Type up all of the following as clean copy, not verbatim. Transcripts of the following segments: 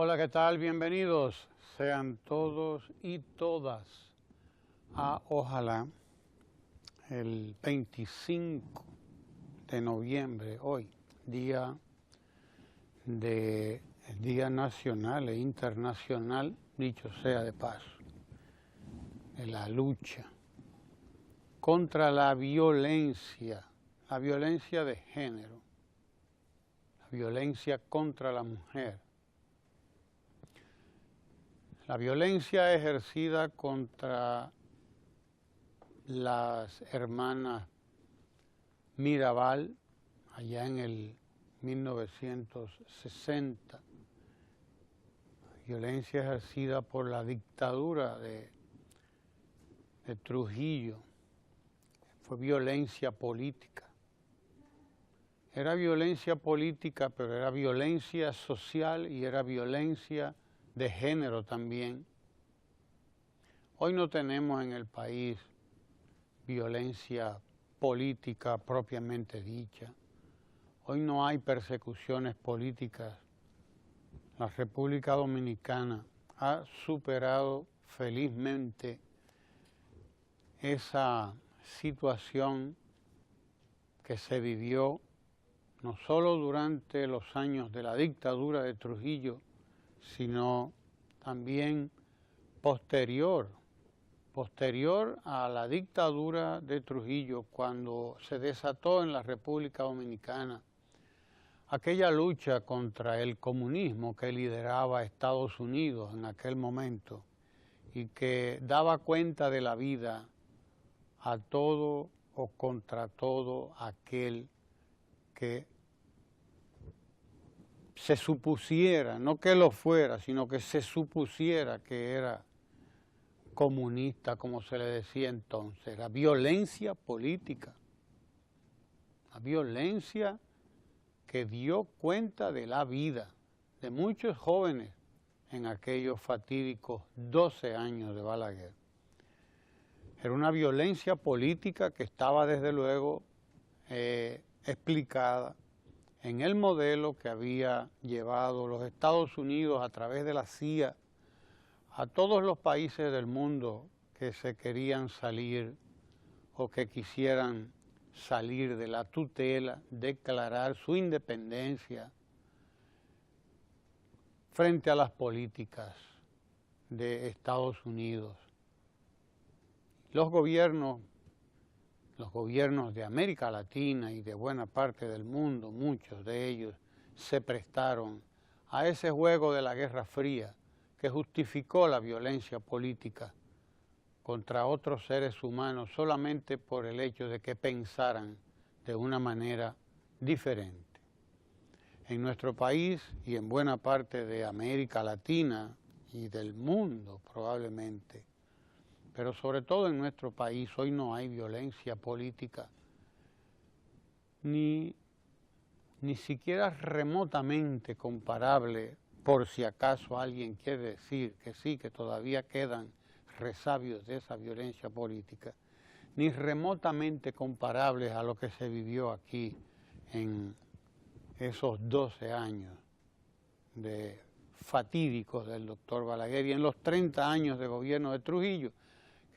Hola, ¿qué tal? Bienvenidos sean todos y todas a Ojalá, el 25 de noviembre, hoy, Día Nacional e Internacional, dicho sea de paso, de la lucha contra la violencia de género, la violencia contra la mujer. La violencia ejercida contra las hermanas Mirabal, allá en el 1960, violencia ejercida por la dictadura de Trujillo, fue violencia política. Era violencia política, pero era violencia social y era violencia de género también. Hoy no tenemos en el país violencia política propiamente dicha. Hoy no hay persecuciones políticas. La República Dominicana ha superado felizmente esa situación que se vivió no solo durante los años de la dictadura de Trujillo, sino también posterior a la dictadura de Trujillo, cuando se desató en la República Dominicana aquella lucha contra el comunismo que lideraba Estados Unidos en aquel momento y que daba cuenta de la vida a todo o contra todo aquel que se supusiera, no que lo fuera, sino que se supusiera que era comunista, como se le decía entonces. La violencia política, la violencia que dio cuenta de la vida de muchos jóvenes en aquellos fatídicos 12 años de Balaguer. Era una violencia política que estaba desde luego explicada en el modelo que había llevado los Estados Unidos a través de la CIA a todos los países del mundo que se querían salir o que quisieran salir de la tutela, declarar su independencia frente a las políticas de Estados Unidos. Los gobiernos de América Latina y de buena parte del mundo, muchos de ellos se prestaron a ese juego de la Guerra Fría que justificó la violencia política contra otros seres humanos solamente por el hecho de que pensaran de una manera diferente. En nuestro país y en buena parte de América Latina y del mundo probablemente, pero sobre todo en nuestro país hoy no hay violencia política ni siquiera remotamente comparable, por si acaso alguien quiere decir que sí, que todavía quedan resabios de esa violencia política, ni remotamente comparables a lo que se vivió aquí en esos 12 años de fatídicos del doctor Balaguer y en los 30 años de gobierno de Trujillo,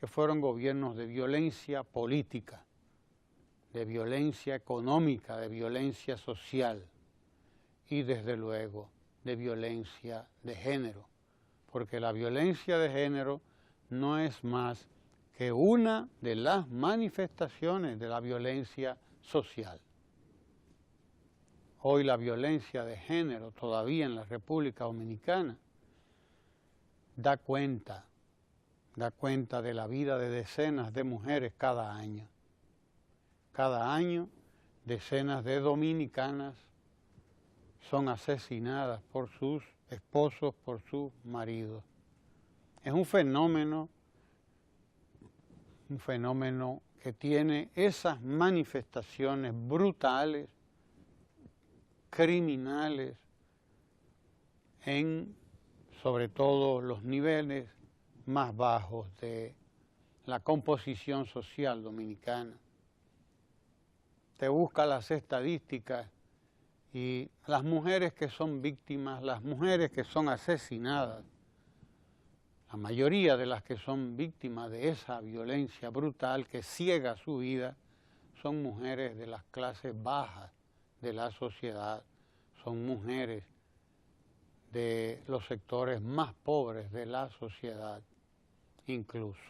que fueron gobiernos de violencia política, de violencia económica, de violencia social y desde luego de violencia de género, porque la violencia de género no es más que una de las manifestaciones de la violencia social. Hoy la violencia de género todavía en la República Dominicana da cuenta de la vida de decenas de mujeres cada año. Cada año decenas de dominicanas son asesinadas por sus esposos, por sus maridos. Es un fenómeno que tiene esas manifestaciones brutales, criminales, en sobre todo los niveles más bajos de la composición social dominicana. Te busca las estadísticas Y las mujeres que son víctimas, las mujeres que son asesinadas, la mayoría de las que son víctimas de esa violencia brutal que ciega su vida, son mujeres de las clases bajas de la sociedad, son mujeres de los sectores más pobres de la sociedad incluso.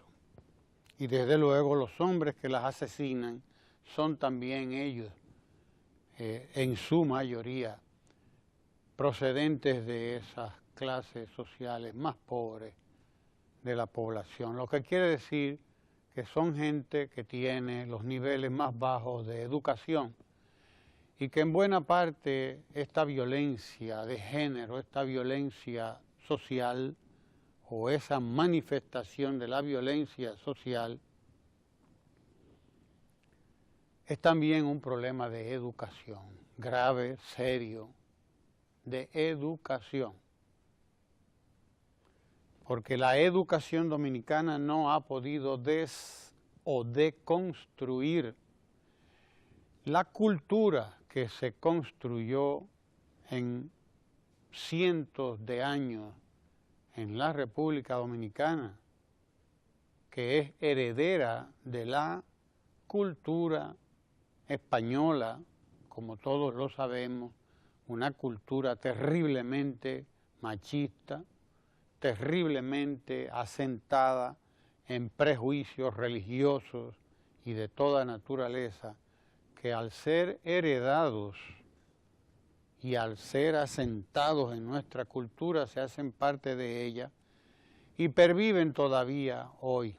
Y desde luego los hombres que las asesinan son también ellos, en su mayoría, procedentes de esas clases sociales más pobres de la población, lo que quiere decir que son gente que tiene los niveles más bajos de educación y que en buena parte esta violencia de género, esta violencia social o esa manifestación de la violencia social es también un problema de educación, grave, serio, de educación. Porque la educación dominicana no ha podido deconstruir la cultura que se construyó en cientos de años en la República Dominicana, que es heredera de la cultura española, como todos lo sabemos, una cultura terriblemente machista, terriblemente asentada en prejuicios religiosos y de toda naturaleza, que al ser heredados y al ser asentados en nuestra cultura se hacen parte de ella y perviven todavía hoy.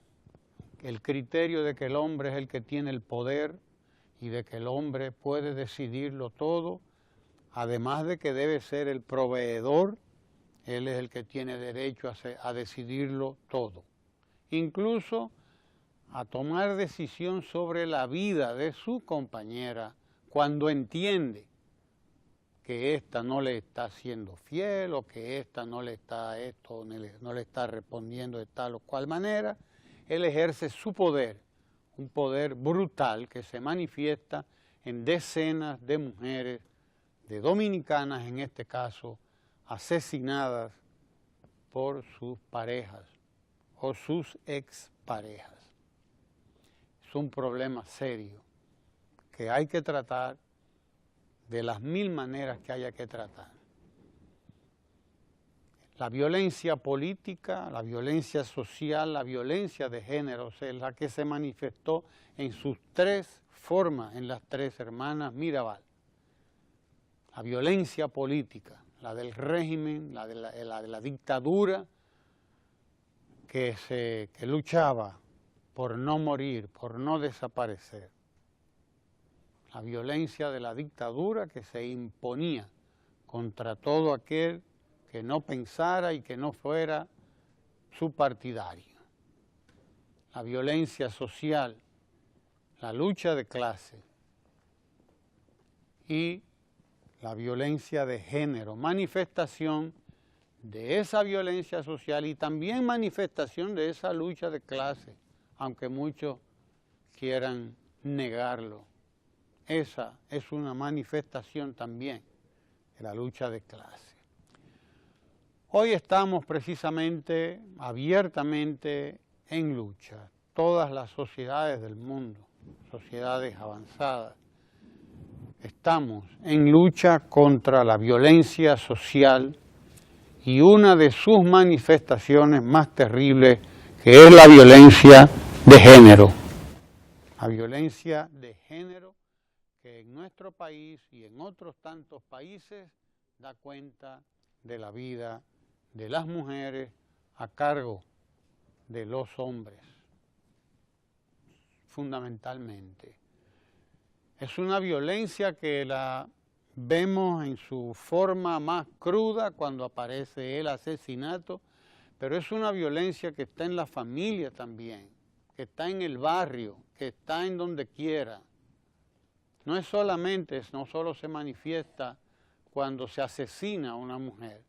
El criterio de que el hombre es el que tiene el poder y de que el hombre puede decidirlo todo, además de que debe ser el proveedor, él es el que tiene derecho a decidirlo todo, incluso a tomar decisión sobre la vida de su compañera cuando entiende que ésta no le está siendo fiel o que ésta no le está no le está respondiendo de tal o cual manera. Él ejerce su poder, un poder brutal que se manifiesta en decenas de mujeres, de dominicanas en este caso, asesinadas por sus parejas o sus exparejas. Es un problema serio que hay que tratar de las mil maneras que haya que tratar. La violencia política, la violencia social, la violencia de género, es la que se manifestó en sus tres formas en las tres hermanas Mirabal. La violencia política, la del régimen, la de la dictadura, que luchaba por no morir, por no desaparecer. La violencia de la dictadura que se imponía contra todo aquel que no pensara y que no fuera su partidario. La violencia social, la lucha de clase y la violencia de género, manifestación de esa violencia social y también manifestación de esa lucha de clase, aunque muchos quieran negarlo. Esa es una manifestación también de la lucha de clase. Hoy estamos precisamente, abiertamente en lucha. Todas las sociedades del mundo, sociedades avanzadas, estamos en lucha contra la violencia social y una de sus manifestaciones más terribles, que es la violencia de género. La violencia de género que en nuestro país y en otros tantos países da cuenta de la vida de las mujeres a cargo de los hombres, fundamentalmente. Es una violencia que la vemos en su forma más cruda cuando aparece el asesinato, pero es una violencia que está en la familia también, que está en el barrio, que está en donde quiera. No solo se manifiesta cuando se asesina a una mujer.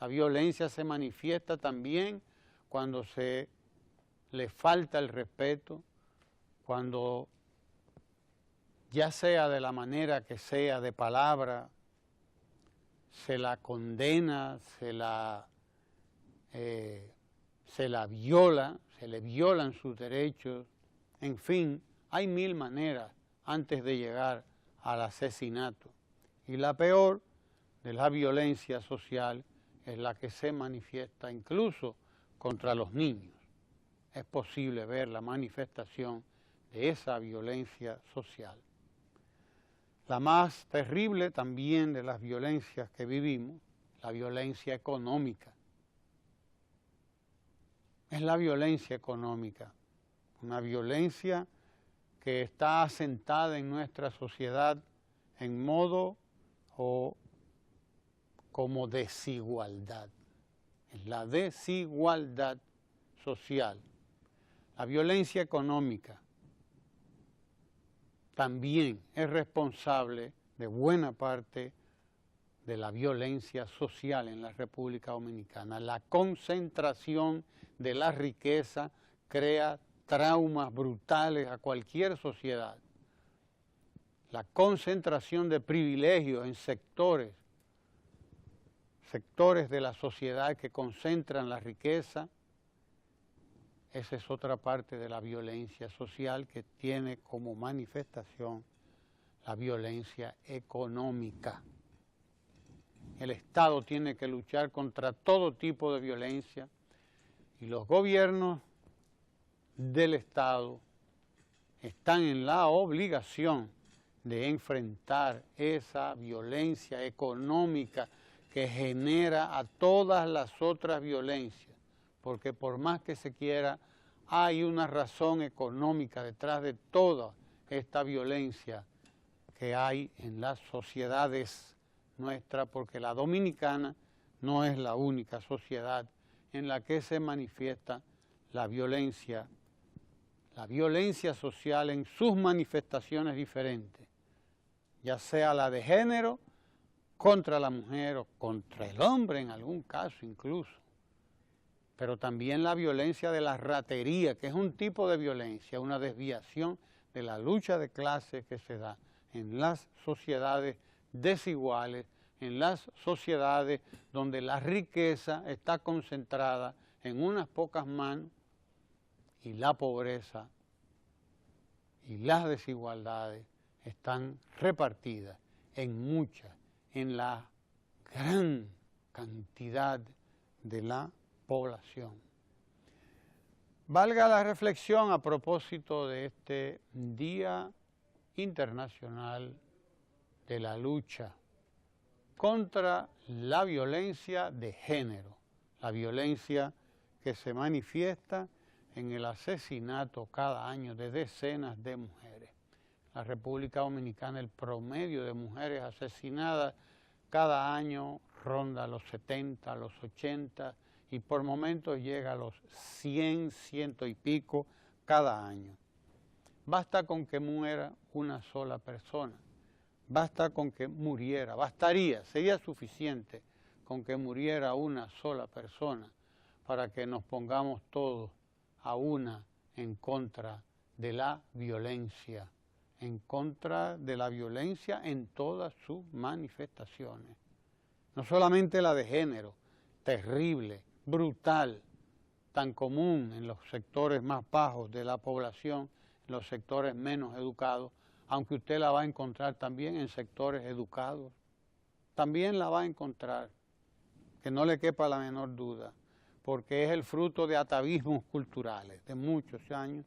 La violencia se manifiesta también cuando se le falta el respeto, cuando ya sea de la manera que sea, de palabra, se la condena, se la viola, se le violan sus derechos, en fin, hay mil maneras antes de llegar al asesinato. Y la peor de la violencia social es la que se manifiesta incluso contra los niños. Es posible ver la manifestación de esa violencia social. La más terrible también de las violencias que vivimos, la violencia económica. Es la violencia económica, una violencia que está asentada en nuestra sociedad en modo o como desigualdad. Es la desigualdad social. La violencia económica también es responsable de buena parte de la violencia social en la República Dominicana. La concentración de la riqueza crea traumas brutales a cualquier sociedad. La concentración de privilegios en sectores de la sociedad que concentran la riqueza, esa es otra parte de la violencia social que tiene como manifestación la violencia económica. El Estado tiene que luchar contra todo tipo de violencia y los gobiernos del Estado están en la obligación de enfrentar esa violencia económica que genera a todas las otras violencias, porque por más que se quiera, hay una razón económica detrás de toda esta violencia que hay en las sociedades nuestras, porque la dominicana no es la única sociedad en la que se manifiesta la violencia social en sus manifestaciones diferentes, ya sea la de género, contra la mujer o contra el hombre en algún caso incluso, pero también la violencia de la ratería, que es un tipo de violencia, una desviación de la lucha de clases que se da en las sociedades desiguales, en las sociedades donde la riqueza está concentrada en unas pocas manos y la pobreza y las desigualdades están repartidas en la gran cantidad de la población. Valga la reflexión a propósito de este Día Internacional de la Lucha contra la violencia de género, la violencia que se manifiesta en el asesinato cada año de decenas de mujeres. En la República Dominicana el promedio de mujeres asesinadas cada año ronda los 70, los 80 y por momentos llega a los 100, 100 y pico cada año. Basta con que muera una sola persona, basta con que muriera, sería suficiente con que muriera una sola persona para que nos pongamos todos a una en contra de la violencia, en contra de la violencia en todas sus manifestaciones. No solamente la de género, terrible, brutal, tan común en los sectores más bajos de la población, en los sectores menos educados, aunque usted la va a encontrar también en sectores educados, también la va a encontrar, que no le quepa la menor duda, porque es el fruto de atavismos culturales de muchos años,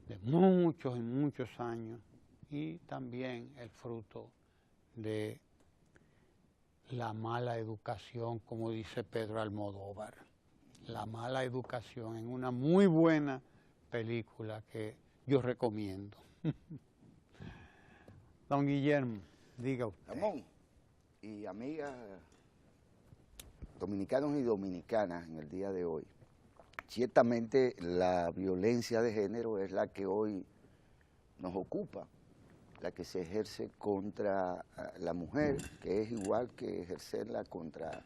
de muchos y muchos años, y también el fruto de la mala educación, como dice Pedro Almodóvar, la mala educación, en una muy buena película que yo recomiendo. Don Guillermo, diga usted. Ramón y amigas dominicanos y dominicanas en el día de hoy, ciertamente la violencia de género es la que hoy nos ocupa, la que se ejerce contra la mujer, que es igual que ejercerla contra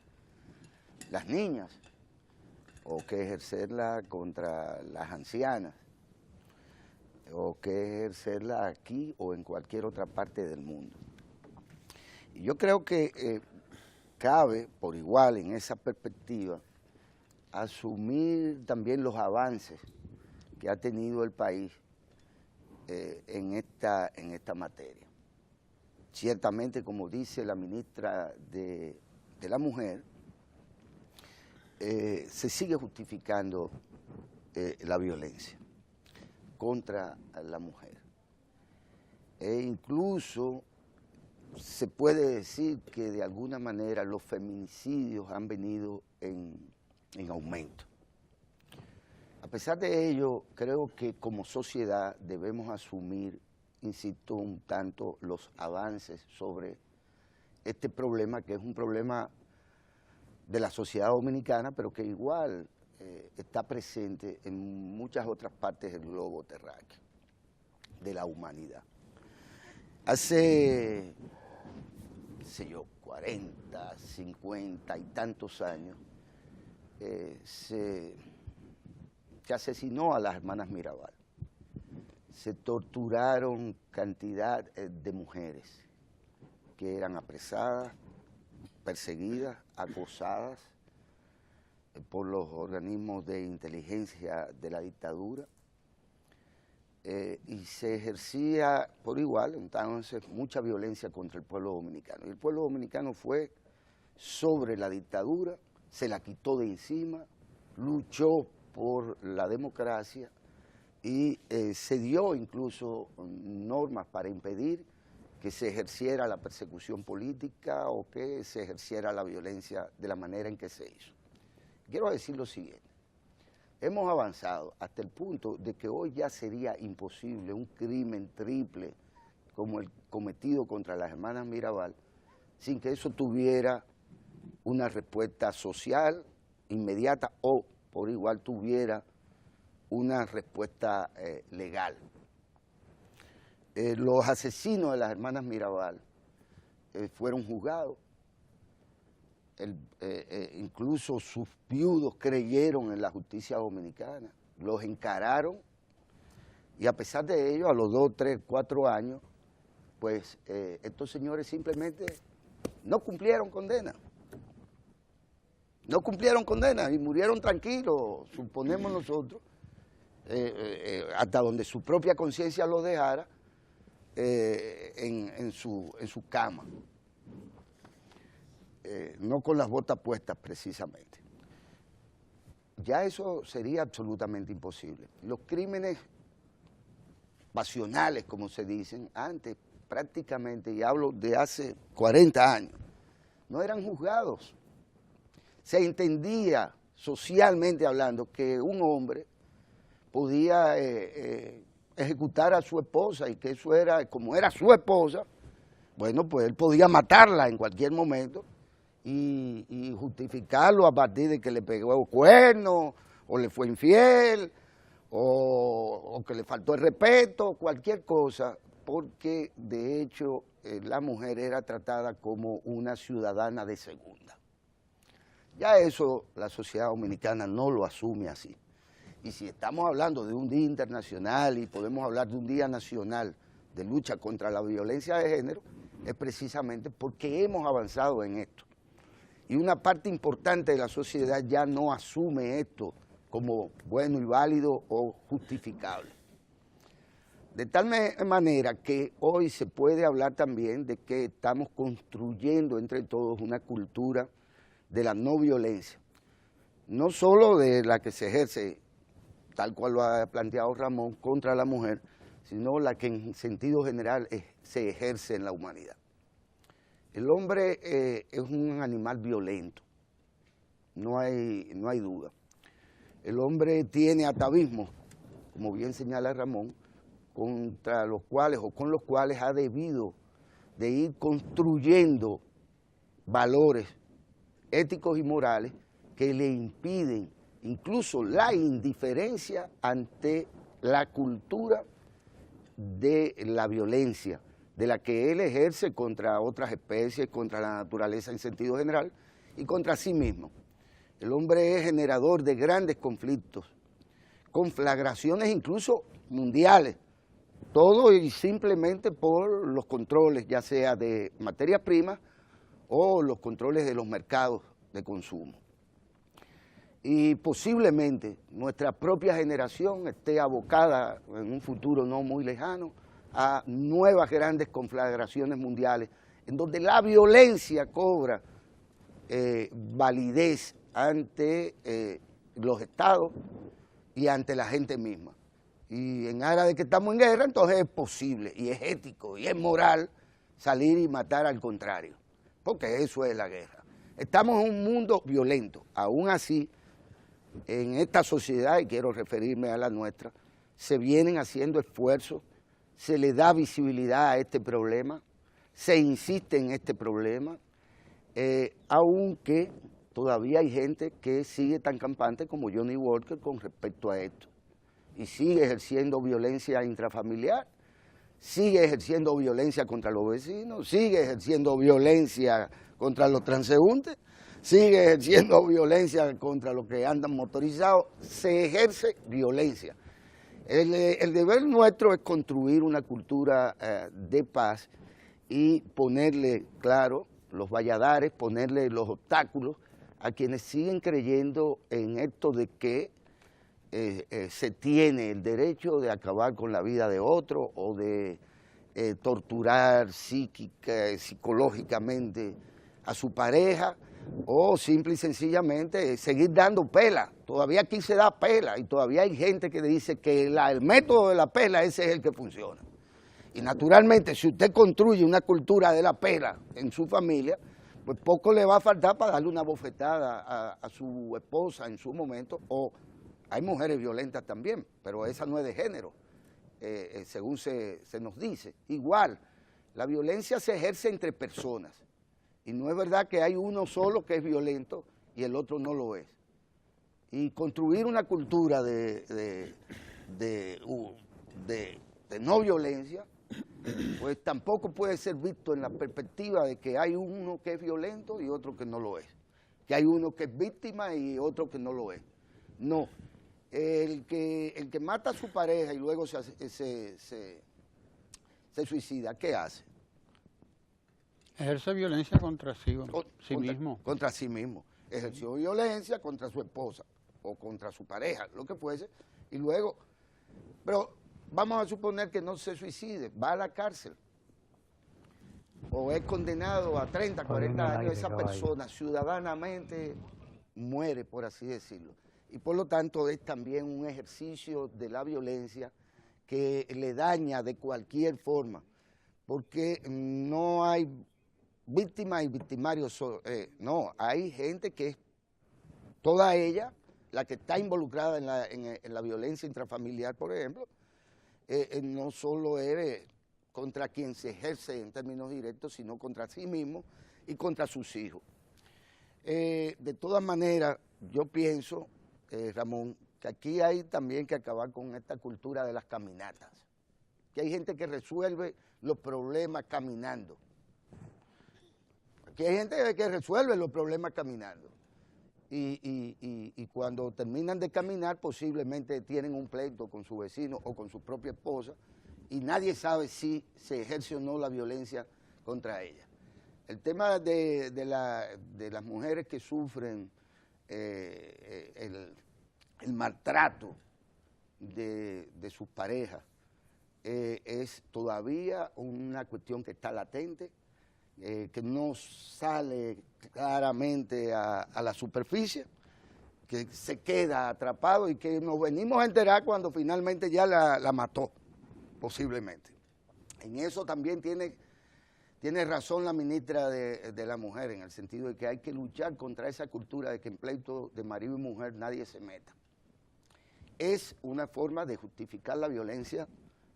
las niñas o que ejercerla contra las ancianas o que ejercerla aquí o en cualquier otra parte del mundo. Y yo creo que cabe por igual en esa perspectiva asumir también los avances que ha tenido el país en esta materia. Ciertamente, como dice la ministra de la Mujer, se sigue justificando la violencia contra la mujer. E incluso se puede decir que de alguna manera los feminicidios han venido en aumento. A pesar de ello, creo que como sociedad debemos asumir, insisto, un tanto los avances sobre este problema, que es un problema de la sociedad dominicana, pero que igual está presente en muchas otras partes del globo terráqueo, de la humanidad. Hace, qué sé yo, 40, 50 y tantos años, se asesinó a las hermanas Mirabal. Se torturaron cantidad de mujeres que eran apresadas, perseguidas, acosadas por los organismos de inteligencia de la dictadura, y se ejercía por igual entonces mucha violencia contra el pueblo dominicano. Y el pueblo dominicano fue sobre la dictadura, se la quitó de encima, luchó por la democracia y se dio incluso normas para impedir que se ejerciera la persecución política o que se ejerciera la violencia de la manera en que se hizo. Quiero decir lo siguiente, hemos avanzado hasta el punto de que hoy ya sería imposible un crimen triple como el cometido contra las hermanas Mirabal sin que eso tuviera una respuesta social inmediata o por igual tuviera una respuesta legal. Los asesinos de las hermanas Mirabal fueron juzgados, incluso sus viudos creyeron en la justicia dominicana, los encararon y a pesar de ello, a los 2, 3, 4 años, pues estos señores simplemente no cumplieron condena. No cumplieron condena y murieron tranquilos, suponemos nosotros, hasta donde su propia conciencia los dejara, en su cama, no con las botas puestas precisamente. Ya eso sería absolutamente imposible. Los crímenes pasionales, como se dicen, antes prácticamente, y hablo de hace 40 años, no eran juzgados. Se entendía socialmente hablando que un hombre podía ejecutar a su esposa y que eso era, como era su esposa, bueno, pues él podía matarla en cualquier momento y justificarlo a partir de que le pegó cuernos o le fue infiel o que le faltó el respeto, cualquier cosa, porque de hecho la mujer era tratada como una ciudadana de segunda. Ya eso la sociedad dominicana no lo asume así. Y si estamos hablando de un día internacional y podemos hablar de un día nacional de lucha contra la violencia de género, es precisamente porque hemos avanzado en esto. Y una parte importante de la sociedad ya no asume esto como bueno y válido o justificable. De tal manera que hoy se puede hablar también de que estamos construyendo entre todos una cultura de la no violencia, no solo de la que se ejerce, tal cual lo ha planteado Ramón, contra la mujer, sino la que en sentido general se ejerce en la humanidad. El hombre es un animal violento, no hay duda. El hombre tiene atavismos, como bien señala Ramón, contra los cuales o con los cuales ha debido de ir construyendo valores éticos y morales que le impiden incluso la indiferencia ante la cultura de la violencia, de la que él ejerce contra otras especies, contra la naturaleza en sentido general y contra sí mismo. El hombre es generador de grandes conflictos, conflagraciones incluso mundiales, todo y simplemente por los controles, ya sea de materias primas o los controles de los mercados de consumo. Y posiblemente nuestra propia generación esté abocada en un futuro no muy lejano a nuevas grandes conflagraciones mundiales, en donde la violencia cobra validez ante los estados y ante la gente misma. Y en aras de que estamos en guerra, entonces es posible, y es ético, y es moral salir y matar al contrario, porque eso es la guerra. Estamos en un mundo violento, aún así, en esta sociedad, y quiero referirme a la nuestra, se vienen haciendo esfuerzos, se le da visibilidad a este problema, se insiste en este problema, aunque todavía hay gente que sigue tan campante como Johnny Walker con respecto a esto, y sigue ejerciendo violencia intrafamiliar, sigue ejerciendo violencia contra los vecinos, sigue ejerciendo violencia contra los transeúntes, sigue ejerciendo violencia contra los que andan motorizados, se ejerce violencia. El deber nuestro es construir una cultura de paz y ponerle, claro, los valladares, ponerle los obstáculos a quienes siguen creyendo en esto de que se tiene el derecho de acabar con la vida de otro o de torturar psicológicamente a su pareja, o simple y sencillamente seguir dando pela. Todavía aquí se da pela y todavía hay gente que dice que el método de la pela ese es el que funciona. Y naturalmente, si usted construye una cultura de la pela en su familia, pues poco le va a faltar para darle una bofetada a su esposa en su momento. O hay mujeres violentas también, pero esa no es de género, según se nos dice. Igual, la violencia se ejerce entre personas. Y no es verdad que hay uno solo que es violento y el otro no lo es. Y construir una cultura de no violencia, pues tampoco puede ser visto en la perspectiva de que hay uno que es violento y otro que no lo es. Que hay uno que es víctima y otro que no lo es. No. El que mata a su pareja y luego se suicida, ¿qué hace? Ejerce violencia contra sí mismo. Contra sí mismo. Ejerció violencia contra su esposa o contra su pareja, lo que fuese, y luego, pero vamos a suponer que no se suicide, va a la cárcel, o es condenado a 30, 40 años, esa persona ciudadanamente muere, por así decirlo. Y por lo tanto es también un ejercicio de la violencia que le daña de cualquier forma, porque no hay víctimas y victimarios, no, hay gente que es toda ella, la que está involucrada en la violencia intrafamiliar, por ejemplo, no solo es contra quien se ejerce en términos directos, sino contra sí mismo y contra sus hijos. De todas maneras, yo pienso, Ramón, que aquí hay también que acabar con esta cultura de las caminatas, que hay gente que resuelve los problemas caminando. Aquí hay gente que resuelve los problemas caminando y cuando terminan de caminar posiblemente tienen un pleito con su vecino o con su propia esposa y nadie sabe si se ejerce o no la violencia contra ella. El tema de las mujeres que sufren el maltrato de sus parejas es todavía una cuestión que está latente, que no sale claramente a la superficie, que se queda atrapado y que nos venimos a enterar cuando finalmente ya la mató, posiblemente. En eso también tiene razón la ministra de la Mujer, en el sentido de que hay que luchar contra esa cultura de que en pleito de marido y mujer nadie se meta. Es una forma de justificar la violencia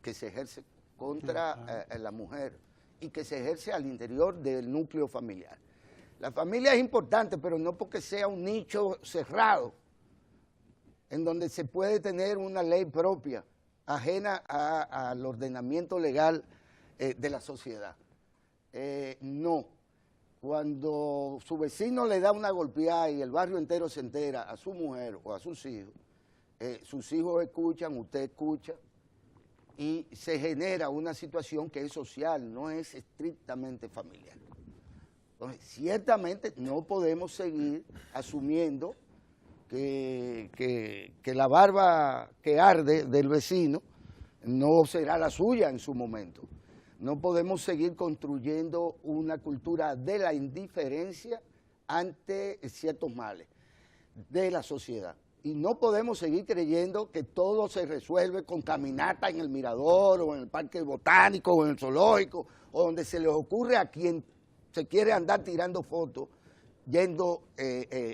que se ejerce contra la mujer y que se ejerce al interior del núcleo familiar. La familia es importante, pero no porque sea un nicho cerrado, en donde se puede tener una ley propia, ajena al ordenamiento legal de la sociedad. No, cuando su vecino le da una golpeada y el barrio entero se entera a su mujer o a sus hijos escuchan, usted escucha, y se genera una situación que es social, no es estrictamente familiar. Entonces, ciertamente no podemos seguir asumiendo que la barba que arde del vecino no será la suya en su momento. No podemos seguir construyendo una cultura de la indiferencia ante ciertos males de la sociedad. Y no podemos seguir creyendo que todo se resuelve con caminata en el mirador o en el parque botánico o en el zoológico o donde se les ocurre a quien se quiere andar tirando fotos,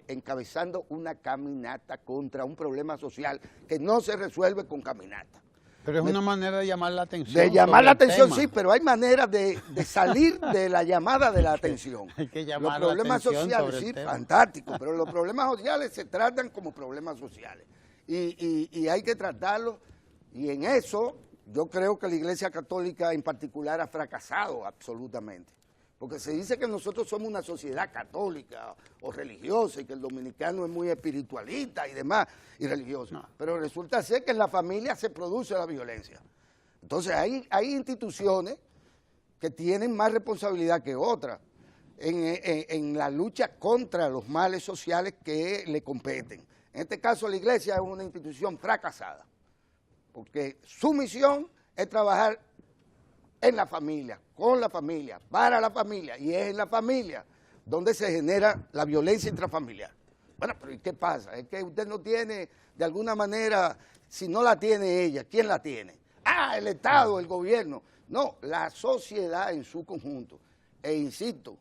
encabezando una caminata contra un problema social que no se resuelve con caminata. Pero es una manera de llamar la atención. De llamar la atención, sí, pero hay maneras de salir de la llamada de la atención. Hay que llamar los problemas la atención sociales, sobre sí, el tema. fantástico, pero los problemas sociales se tratan como problemas sociales. Y hay que tratarlos, y en eso yo creo que la Iglesia Católica en particular ha fracasado absolutamente. Porque se dice que nosotros somos una sociedad católica o religiosa y que el dominicano es muy espiritualista y demás, y religioso. No. Pero resulta ser que en la familia se produce la violencia. Entonces hay instituciones que tienen más responsabilidad que otras en la lucha contra los males sociales que le competen. En este caso la iglesia es una institución fracasada, porque su misión es trabajar en la familia, con la familia, para la familia, y es en la familia donde se genera la violencia intrafamiliar. Bueno, pero ¿y qué pasa? Es que usted no tiene, de alguna manera, si no la tiene ella, ¿quién la tiene? Ah, el Estado, el gobierno. No, la sociedad en su conjunto. E insisto,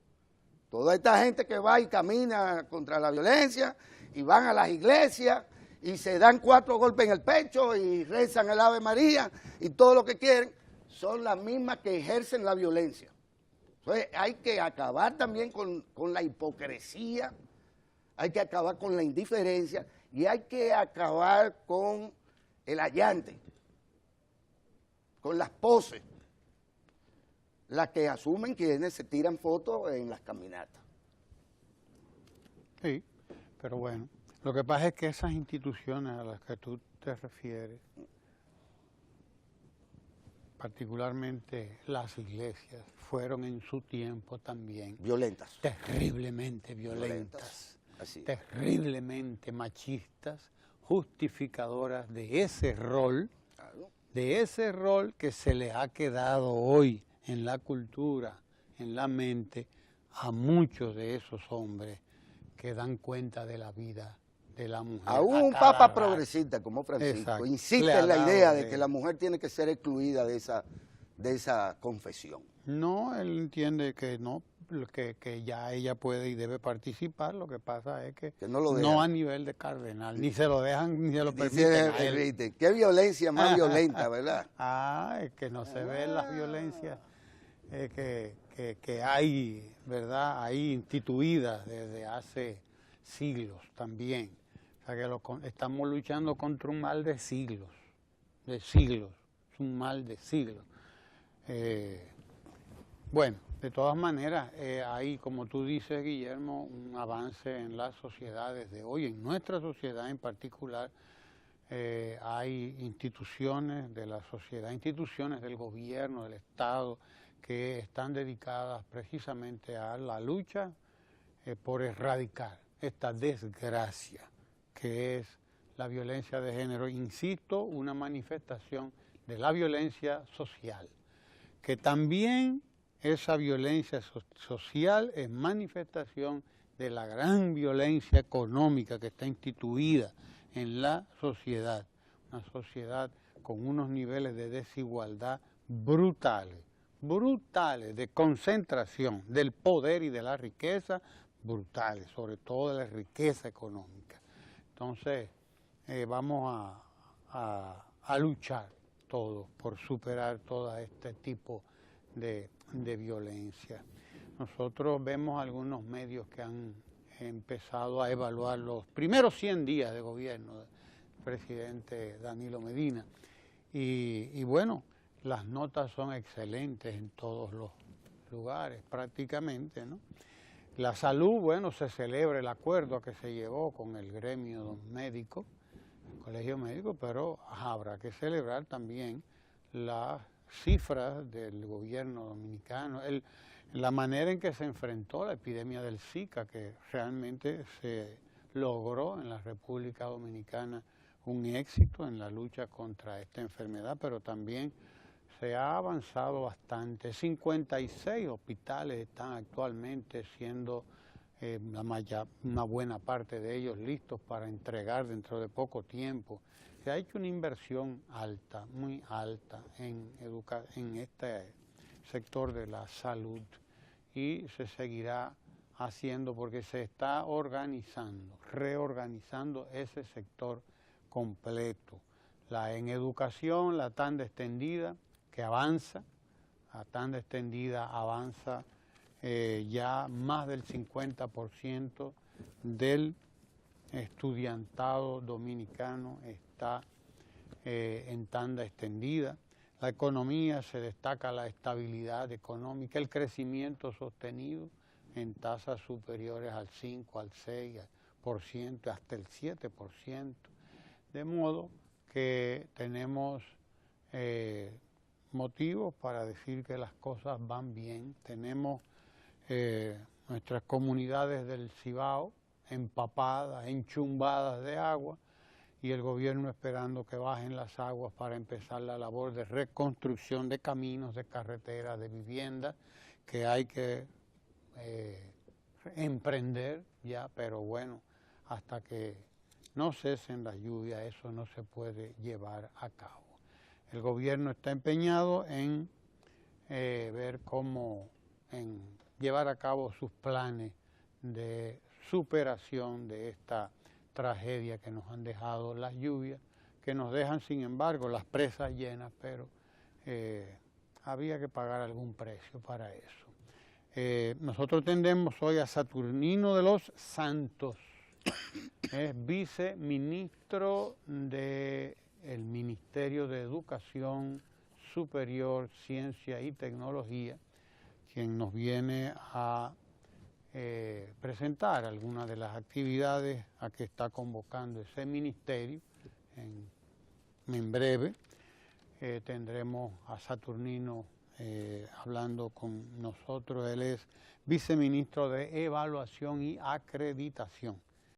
toda esta gente que va y camina contra la violencia, y van a las iglesias, y se dan 4 golpes en el pecho, y rezan el Ave María, y todo lo que quieren, son las mismas que ejercen la violencia. Entonces hay que acabar también con la hipocresía, hay que acabar con la indiferencia y hay que acabar con el allante, con las poses, las que asumen quienes se tiran fotos en las caminatas. Sí, pero bueno, lo que pasa es que esas instituciones a las que tú te refieres, particularmente las iglesias, fueron en su tiempo también violentas, terriblemente violentas, terriblemente machistas, justificadoras de ese rol, que se le ha quedado hoy en la cultura, en la mente, a muchos de esos hombres que dan cuenta de la vida de la mujer. Aún un papa progresista como Francisco, exacto, insiste en la idea de que la mujer tiene que ser excluida de esa confesión. No, él entiende que no, que ya ella puede y debe participar, lo que pasa es que no a nivel de cardenal, ni se lo dejan, ni se lo permiten. Qué violencia más violenta, ¿verdad? Es que no se ven las violencias que hay, ¿verdad? Hay instituidas desde hace siglos también. O sea que estamos luchando contra un mal de siglos, es un mal de siglos. Bueno, de todas maneras, hay, como tú dices, Guillermo, un avance en las sociedades de hoy, en nuestra sociedad en particular. Hay instituciones de la sociedad, instituciones del gobierno, del Estado, que están dedicadas precisamente a la lucha por erradicar esta desgracia que es la violencia de género, insisto, una manifestación de la violencia social, que también esa violencia social es manifestación de la gran violencia económica que está instituida en la sociedad, una sociedad con unos niveles de desigualdad brutales, de concentración del poder y de la riqueza, brutales, sobre todo de la riqueza económica. Entonces, vamos a luchar todos por superar todo este tipo de violencia. Nosotros vemos algunos medios que han empezado a evaluar los primeros 100 días de gobierno del presidente Danilo Medina y bueno, las notas son excelentes en todos los lugares prácticamente, ¿no? La salud, bueno, se celebra el acuerdo que se llevó con el gremio médico, el colegio médico, pero habrá que celebrar también la cifras del gobierno dominicano, la manera en que se enfrentó la epidemia del Zika, que realmente se logró en la República Dominicana un éxito en la lucha contra esta enfermedad, pero también se ha avanzado bastante. 56 hospitales están actualmente siendo una buena parte de ellos listos para entregar dentro de poco tiempo. Se ha hecho una inversión alta, muy alta en este sector de la salud y se seguirá haciendo porque se está organizando, reorganizando ese sector completo. En educación, la tanda extendida que avanza, la tanda extendida avanza ya más del 50% del estudiantado dominicano está en tanda extendida. La economía, se destaca la estabilidad económica, el crecimiento sostenido en tasas superiores al 5, al 6%, hasta el 7%. De modo que tenemos motivos para decir que las cosas van bien. Tenemos nuestras comunidades del Cibao empapadas, enchumbadas de agua, y el gobierno esperando que bajen las aguas para empezar la labor de reconstrucción de caminos, de carreteras, de viviendas, que hay que emprender ya, pero bueno, hasta que no cesen las lluvias, eso no se puede llevar a cabo. El gobierno está empeñado en ver cómo llevar a cabo sus planes de superación de esta tragedia que nos han dejado las lluvias, que nos dejan sin embargo las presas llenas, pero había que pagar algún precio para eso. Nosotros tendremos hoy a Saturnino de los Santos, es viceministro del Ministerio de Educación Superior, Ciencia y Tecnología, quien nos viene a presentar algunas de las actividades a que está convocando ese ministerio. En breve tendremos a Saturnino hablando con nosotros. Él es viceministro de Evaluación y Acreditación.